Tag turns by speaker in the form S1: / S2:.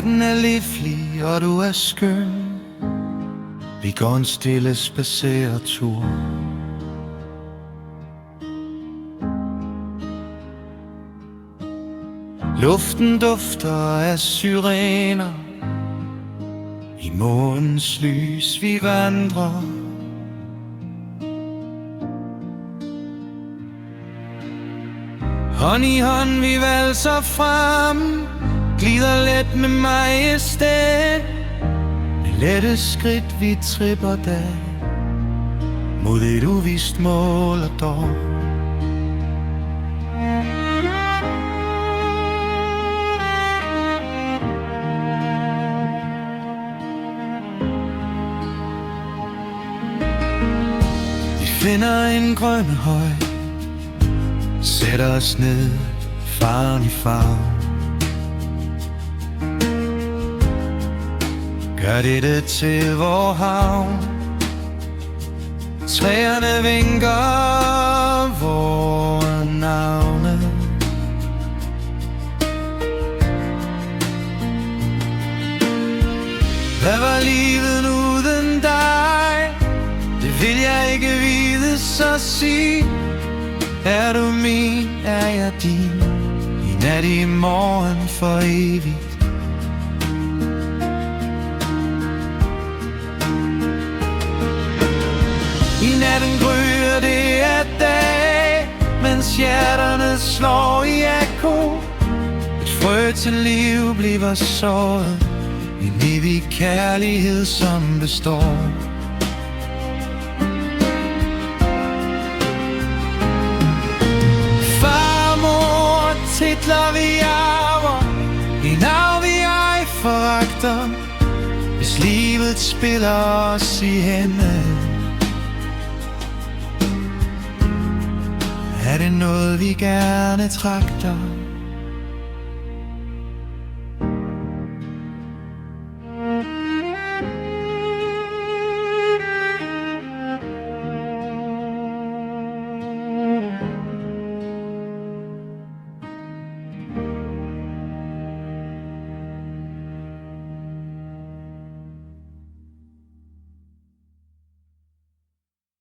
S1: Natten er livlig, og du er skøn. Vi går en stille spaceretur. Luften dufter af syrener. I månens lys vi vandrer. Hånd i hånd vi valser frem, glider let med majestæt. Med lette skridt vi tripper da mod et uvist mål og dog. Vi finder en grøn høj, sætter os ned, favn i favn. Gør dette til vor havn. Træerne vinker vore navne. Hvad var livet uden dig? Det vil jeg ikke vide, så sig. Er du min, er jeg din, i nat i morgen for evigt. I natten gryder det af dag, mens hjerterne slår i ekko. Et frø til liv bliver såret, en evig kærlighed som består. Titler vi arver, en arv vi ej foragter. Hvis livet spiller os i hænde, er det noget vi gerne tragter.